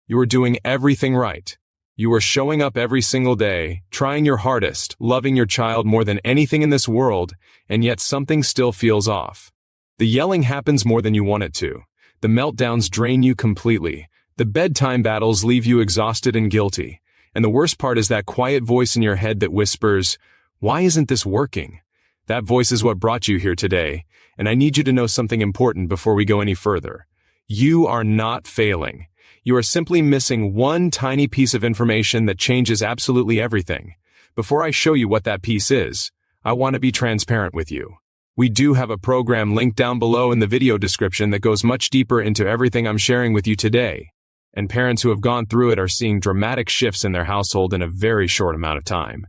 You are doing everything right. You are showing up every single day, trying your hardest, loving your child more than anything in this world, and yet something still feels off. The yelling happens more than you want it to. The meltdowns drain you completely. The bedtime battles leave you exhausted and guilty. And the worst part is that quiet voice in your head that whispers, "Why isn't this working?" That voice is what brought you here today, and I need you to know something important before we go any further. You are not failing. You are simply missing one tiny piece of information that changes absolutely everything. Before I show you what that piece is, I want to be transparent with you. We do have a program linked down below in the video description that goes much deeper into everything I'm sharing with you today. And parents who have gone through it are seeing dramatic shifts in their household in a very short amount of time.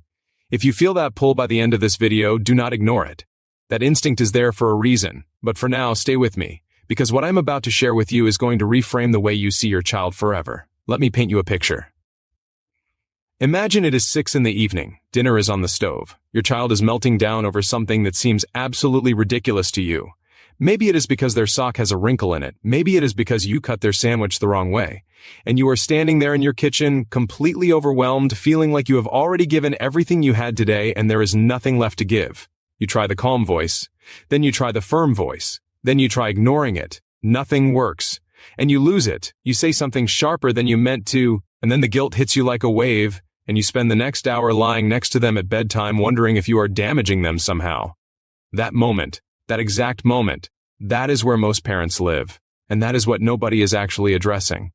If you feel that pull by the end of this video, do not ignore it. That instinct is there for a reason, but for now, stay with me, because what I'm about to share with you is going to reframe the way you see your child forever. Let me paint you a picture. Imagine it is 6 in the evening, dinner is on the stove. Your child is melting down over something that seems absolutely ridiculous to you. Maybe it is because their sock has a wrinkle in it. Maybe it is because you cut their sandwich the wrong way. And you are standing there in your kitchen, completely overwhelmed, feeling like you have already given everything you had today and there is nothing left to give. You try the calm voice, then you try the firm voice, then you try ignoring it. Nothing works. And you lose it. You say something sharper than you meant to, and then the guilt hits you like a wave, and you spend the next hour lying next to them at bedtime wondering if you are damaging them somehow. That moment, that exact moment, that is where most parents live, and that is what nobody is actually addressing.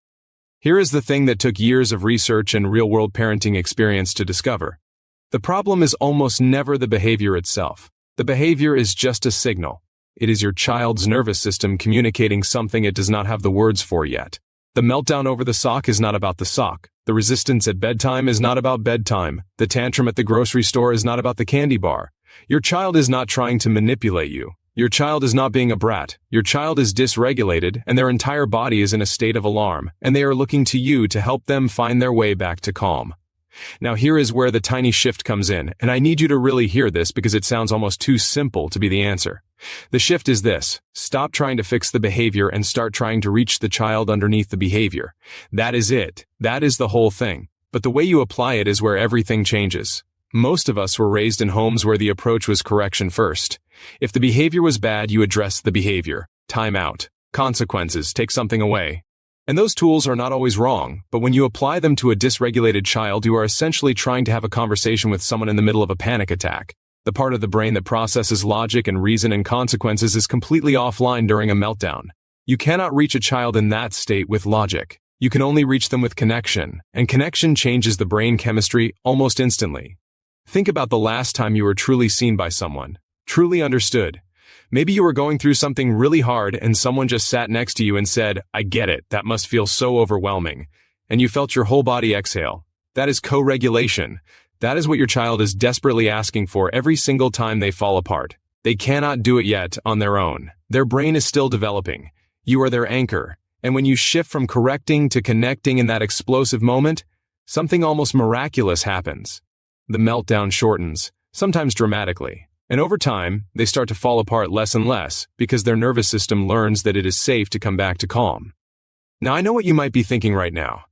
Here is the thing that took years of research and real-world parenting experience to discover. The problem is almost never the behavior itself. The behavior is just a signal. It is your child's nervous system communicating something it does not have the words for yet. The meltdown over the sock is not about the sock. The resistance at bedtime is not about bedtime. The tantrum at the grocery store is not about the candy bar. Your child is not trying to manipulate you. Your child is not being a brat. Your child is dysregulated, and their entire body is in a state of alarm, and they are looking to you to help them find their way back to calm. Now here is where the tiny shift comes in, and I need you to really hear this because it sounds almost too simple to be the answer. The shift is this: stop trying to fix the behavior and start trying to reach the child underneath the behavior. That is it. That is the whole thing. But the way you apply it is where everything changes. Most of us were raised in homes where the approach was correction first. If the behavior was bad, you address the behavior. Time out. Consequences. Take something away. And those tools are not always wrong, but when you apply them to a dysregulated child, you are essentially trying to have a conversation with someone in the middle of a panic attack. The part of the brain that processes logic and reason and consequences is completely offline during a meltdown. You cannot reach a child in that state with logic. You can only reach them with connection, and connection changes the brain chemistry almost instantly. Think about the last time you were truly seen by someone, truly understood. Maybe you were going through something really hard and someone just sat next to you and said, "I get it, that must feel so overwhelming." And you felt your whole body exhale. That is co-regulation. That is what your child is desperately asking for every single time they fall apart. They cannot do it yet on their own. Their brain is still developing. You are their anchor. And when you shift from correcting to connecting in that explosive moment, something almost miraculous happens. The meltdown shortens, sometimes dramatically. And over time, they start to fall apart less and less because their nervous system learns that it is safe to come back to calm. Now, I know what you might be thinking right now.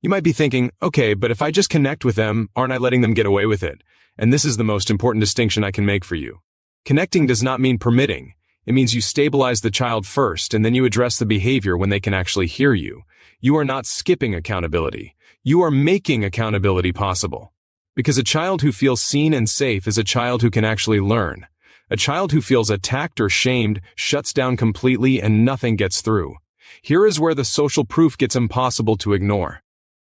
You might be thinking, okay, but if I just connect with them, aren't I letting them get away with it? And this is the most important distinction I can make for you. Connecting does not mean permitting. It means you stabilize the child first, and then you address the behavior when they can actually hear you. You are not skipping accountability. You are making accountability possible. Because a child who feels seen and safe is a child who can actually learn. A child who feels attacked or shamed shuts down completely and nothing gets through. Here is where the social proof gets impossible to ignore.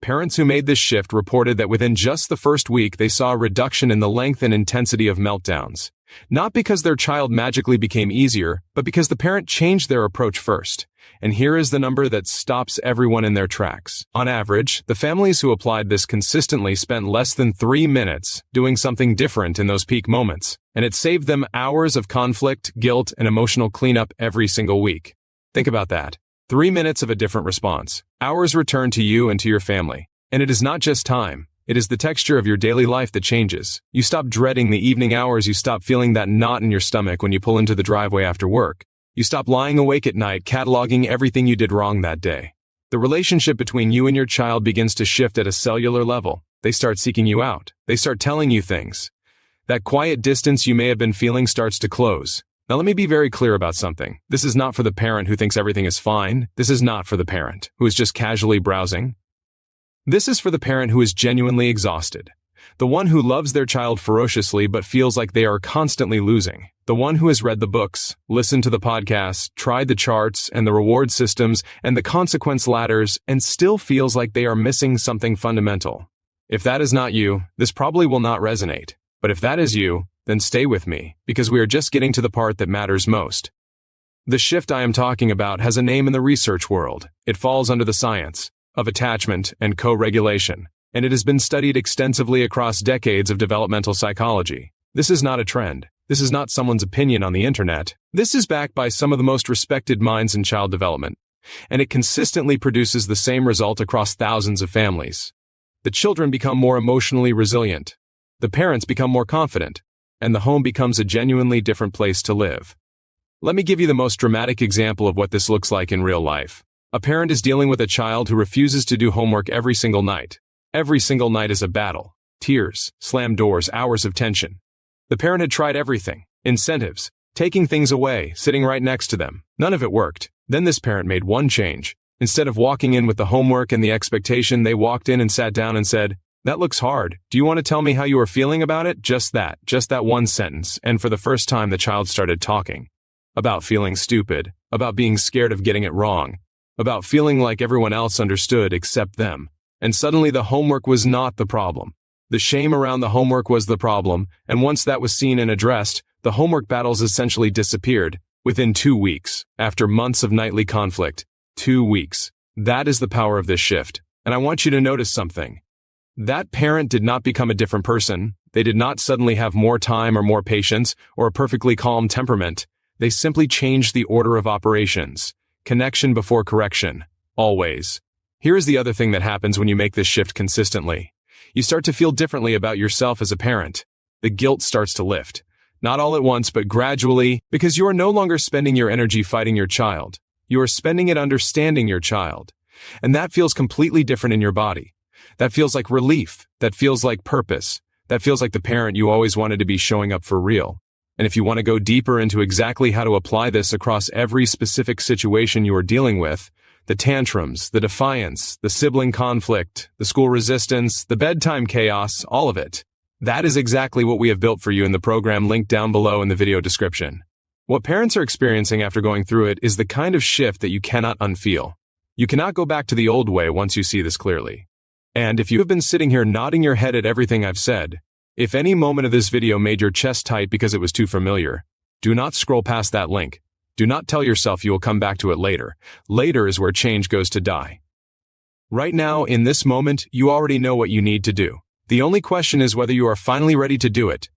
Parents who made this shift reported that within just the first week they saw a reduction in the length and intensity of meltdowns. Not because their child magically became easier, but because the parent changed their approach first. And here is the number that stops everyone in their tracks. On average, the families who applied this consistently spent less than 3 minutes doing something different in those peak moments, and it saved them hours of conflict, guilt, and emotional cleanup every single week. Think about that. 3 minutes of a different response. Hours return to you and to your family. And it is not just time. It is the texture of your daily life that changes. You stop dreading the evening hours. You stop feeling that knot in your stomach when you pull into the driveway after work. You stop lying awake at night cataloging everything you did wrong that day. The relationship between you and your child begins to shift at a cellular level. They start seeking you out. They start telling you things. That quiet distance you may have been feeling starts to close. Now let me be very clear about something. This is not for the parent who thinks everything is fine. This is not for the parent who is just casually browsing. This is for the parent who is genuinely exhausted. The one who loves their child ferociously but feels like they are constantly losing. The one who has read the books, listened to the podcasts, tried the charts and the reward systems and the consequence ladders, and still feels like they are missing something fundamental. If that is not you, this probably will not resonate. But if that is you, then stay with me, because we are just getting to the part that matters most. The shift I am talking about has a name in the research world. It falls under the science of attachment and co-regulation, and it has been studied extensively across decades of developmental psychology. This is not a trend. This is not someone's opinion on the internet. This is backed by some of the most respected minds in child development, and it consistently produces the same result across thousands of families. The children become more emotionally resilient. The parents become more confident, and the home becomes a genuinely different place to live. Let me give you the most dramatic example of what this looks like in real life. A parent is dealing with a child who refuses to do homework every single night. Every single night is a battle. Tears, slammed doors, hours of tension. The parent had tried everything. Incentives, taking things away, sitting right next to them. None of it worked. Then this parent made one change. Instead of walking in with the homework and the expectation, they walked in and sat down and said, "That looks hard. Do you want to tell me how you are feeling about it?" Just that one sentence, and for the first time the child started talking. About feeling stupid, about being scared of getting it wrong, about feeling like everyone else understood except them. And suddenly the homework was not the problem. The shame around the homework was the problem, and once that was seen and addressed, the homework battles essentially disappeared within 2 weeks, after months of nightly conflict. 2 weeks. That is the power of this shift. And I want you to notice something. That parent did not become a different person. They did not suddenly have more time or more patience or a perfectly calm temperament. They simply changed the order of operations. Connection before correction. Always. Here is the other thing that happens when you make this shift consistently. You start to feel differently about yourself as a parent. The guilt starts to lift. Not all at once, but gradually, because you are no longer spending your energy fighting your child. You are spending it understanding your child. And that feels completely different in your body. That feels like relief. That feels like purpose. That feels like the parent you always wanted to be showing up for real. And if you want to go deeper into exactly how to apply this across every specific situation you are dealing with, the tantrums, the defiance, the sibling conflict, the school resistance, the bedtime chaos, all of it. That is exactly what we have built for you in the program linked down below in the video description. What parents are experiencing after going through it is the kind of shift that you cannot unfeel. You cannot go back to the old way once you see this clearly. And if you have been sitting here nodding your head at everything I've said, if any moment of this video made your chest tight because it was too familiar, do not scroll past that link. Do not tell yourself you will come back to it later. Later is where change goes to die. Right now, in this moment, you already know what you need to do. The only question is whether you are finally ready to do it.